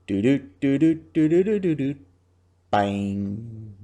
Do do do do do do do do do. Bang.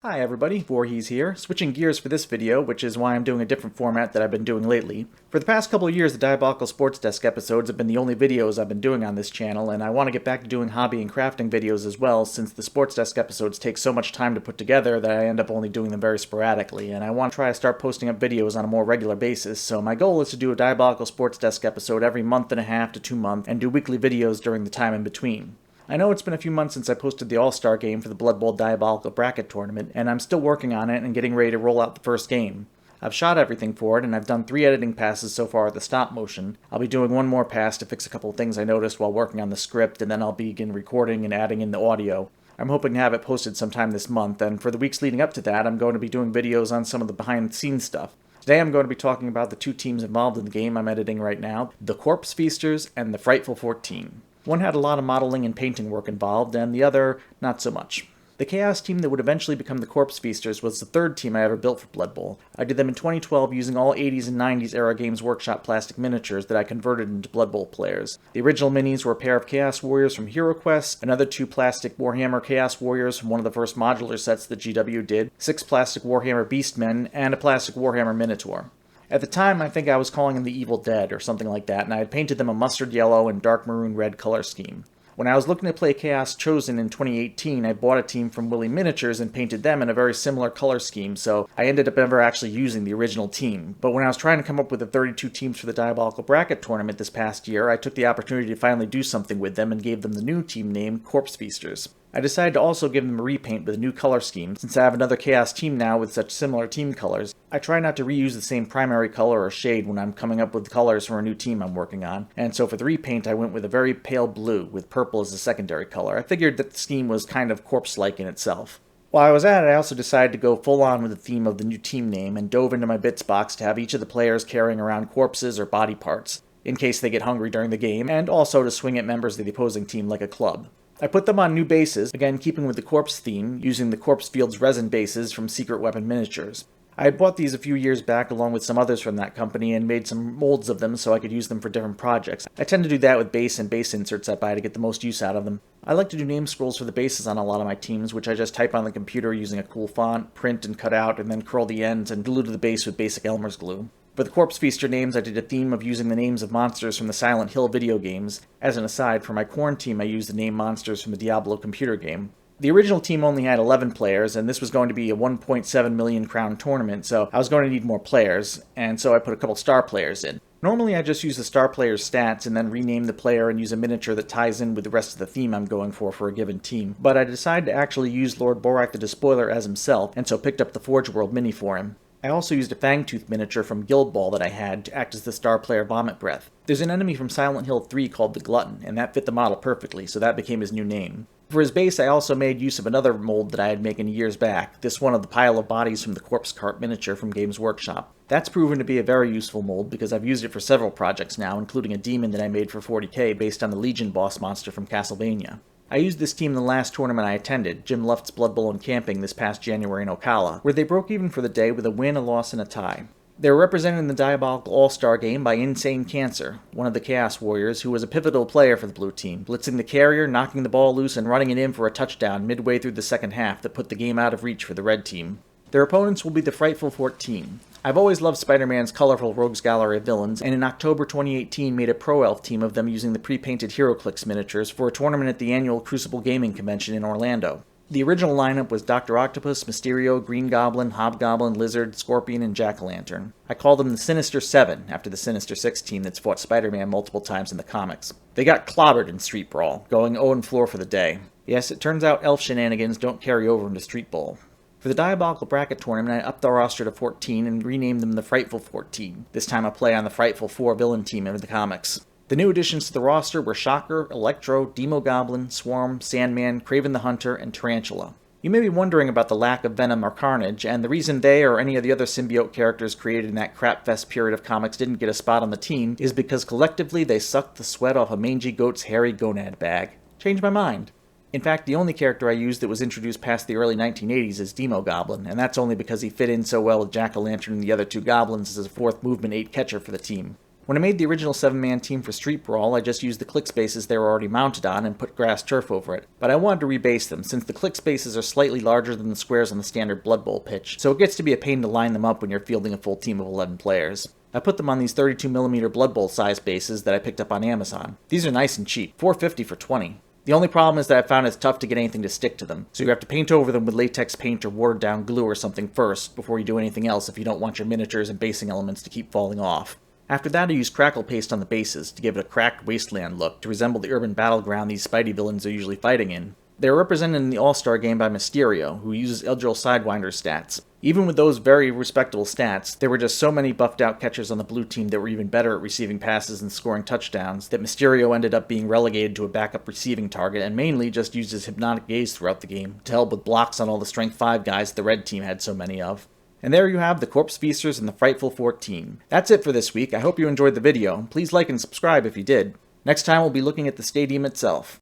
Hi everybody, Voorhees here, switching gears for this video, which is why I'm doing a different format that I've been doing lately. For the past couple of years, the Diabolical Sports Desk episodes have been the only videos I've been doing on this channel, and I want to get back to doing hobby and crafting videos as well, since the Sports Desk episodes take so much time to put together that I end up only doing them very sporadically, and I want to try to start posting up videos on a more regular basis, so my goal is to do a Diabolical Sports Desk episode every month and a half to 2 months, and do weekly videos during the time in between. I know it's been a few months since I posted the All-Star game for the Blood Bowl Diabolical Bracket Tournament, and I'm still working on it and getting ready to roll out the first game. I've shot everything for it, and I've done 3 editing passes so far with the stop motion. I'll be doing one more pass to fix a couple of things I noticed while working on the script, and then I'll begin recording and adding in the audio. I'm hoping to have it posted sometime this month, and for the weeks leading up to that, I'm going to be doing videos on some of the behind-the-scenes stuff. Today I'm going to be talking about the 2 teams involved in the game I'm editing right now, the Corpse Feasters and the Frightful 14. One had a lot of modeling and painting work involved, and the other, not so much. The Chaos team that would eventually become the Corpse Feasters was the 3rd team I ever built for Blood Bowl. I did them in 2012 using all 80s and 90s era Games Workshop plastic miniatures that I converted into Blood Bowl players. The original minis were a pair of Chaos Warriors from HeroQuest, another 2 plastic Warhammer Chaos Warriors from one of the first modular sets that GW did, 6 plastic Warhammer Beastmen, and a plastic Warhammer Minotaur. At the time, I think I was calling them the Evil Dead or something like that, and I had painted them a mustard yellow and dark maroon red color scheme. When I was looking to play Chaos Chosen in 2018, I bought a team from Willy Miniatures and painted them in a very similar color scheme, so I ended up never actually using the original team. But when I was trying to come up with the 32 teams for the Diabolical Bracket Tournament this past year, I took the opportunity to finally do something with them and gave them the new team name, Corpse Feasters. I decided to also give them a repaint with a new color scheme, since I have another Chaos team now with such similar team colors. I try not to reuse the same primary color or shade when I'm coming up with colors for a new team I'm working on, and so for the repaint I went with a very pale blue, with purple as the secondary color. I figured that the scheme was kind of corpse-like in itself. While I was at it, I also decided to go full on with the theme of the new team name, and dove into my bits box to have each of the players carrying around corpses or body parts, in case they get hungry during the game, and also to swing at members of the opposing team like a club. I put them on new bases, again keeping with the corpse theme, using the Corpse Field's resin bases from Secret Weapon Miniatures. I had bought these a few years back along with some others from that company and made some molds of them so I could use them for different projects. I tend to do that with base and base inserts I buy to get the most use out of them. I like to do name scrolls for the bases on a lot of my teams, which I just type on the computer using a cool font, print and cut out, and then curl the ends and glue to the base with basic Elmer's glue. For the Corpse Feaster names, I did a theme of using the names of monsters from the Silent Hill video games. As an aside, for my Corn team I used the name monsters from the Diablo computer game. The original team only had 11 players, and this was going to be a 1.7 million crown tournament, so I was going to need more players, and so I put a couple star players in. Normally I just use the star player's stats and then rename the player and use a miniature that ties in with the rest of the theme I'm going for a given team, but I decided to actually use Lord Borak the Despoiler as himself, and so picked up the Forge World mini for him. I also used a Fangtooth miniature from Guild Ball that I had to act as the star player Vomit Breath. There's an enemy from Silent Hill 3 called the Glutton, and that fit the model perfectly, so that became his new name. For his base, I also made use of another mold that I had made years back, this one of the pile of bodies from the Corpse Cart miniature from Games Workshop. That's proven to be a very useful mold because I've used it for several projects now, including a demon that I made for 40k based on the Legion boss monster from Castlevania. I used this team in the last tournament I attended, Jim Luft's Blood Bowl and Camping this past January in Ocala, where they broke even for the day with a win, a loss, and a tie. They were represented in the Diabolical All-Star game by Insane Cancer, one of the Chaos Warriors, who was a pivotal player for the blue team, blitzing the carrier, knocking the ball loose, and running it in for a touchdown midway through the second half that put the game out of reach for the red team. Their opponents will be the Frightful 14. I've always loved Spider-Man's colorful Rogues Gallery of villains, and in October 2018 made a Pro Elf team of them using the pre-painted HeroClix miniatures for a tournament at the annual Crucible Gaming Convention in Orlando. The original lineup was Dr. Octopus, Mysterio, Green Goblin, Hobgoblin, Lizard, Scorpion, and Jack-o'-lantern. I call them the Sinister Seven, after the Sinister Six team that's fought Spider-Man multiple times in the comics. They got clobbered in Street Brawl, going 0-4 for the day. Yes, it turns out elf shenanigans don't carry over into Street Bowl. For the Diabolical Bracket Tournament, I upped the roster to 14 and renamed them the Frightful 14, this time a play on the Frightful 4 villain team in the comics. The new additions to the roster were Shocker, Electro, Demogoblin, Swarm, Sandman, Kraven the Hunter, and Tarantula. You may be wondering about the lack of Venom or Carnage, and the reason they or any of the other symbiote characters created in that crapfest period of comics didn't get a spot on the team is because collectively they sucked the sweat off a mangy goat's hairy gonad bag. Changed my mind. In fact, the only character I used that was introduced past the early 1980s is Demo Goblin, and that's only because he fit in so well with Jack-o'-lantern and the other two goblins as a 4th movement 8 catcher for the team. When I made the original 7-man team for Street Brawl, I just used the click spaces they were already mounted on and put grass turf over it, but I wanted to rebase them since the click spaces are slightly larger than the squares on the standard Blood Bowl pitch, so it gets to be a pain to line them up when you're fielding a full team of 11 players. I put them on these 32mm Blood Bowl size bases that I picked up on Amazon. These are nice and cheap, $4.50 for 20. The only problem is that I found it's tough to get anything to stick to them, so you have to paint over them with latex paint or watered down glue or something first before you do anything else if you don't want your miniatures and basing elements to keep falling off. After that, I used crackle paste on the bases to give it a cracked wasteland look to resemble the urban battleground these Spidey villains are usually fighting in. They are represented in the All-Star game by Mysterio, who uses Eldril Sidewinder stats. Even with those very respectable stats, there were just so many buffed out catchers on the blue team that were even better at receiving passes and scoring touchdowns that Mysterio ended up being relegated to a backup receiving target and mainly just used his hypnotic gaze throughout the game to help with blocks on all the strength 5 guys the red team had so many of. And there you have the Corpse Feasters and the Frightful 14. That's it for this week. I hope you enjoyed the video. Please like and subscribe if you did. Next time we'll be looking at the stadium itself.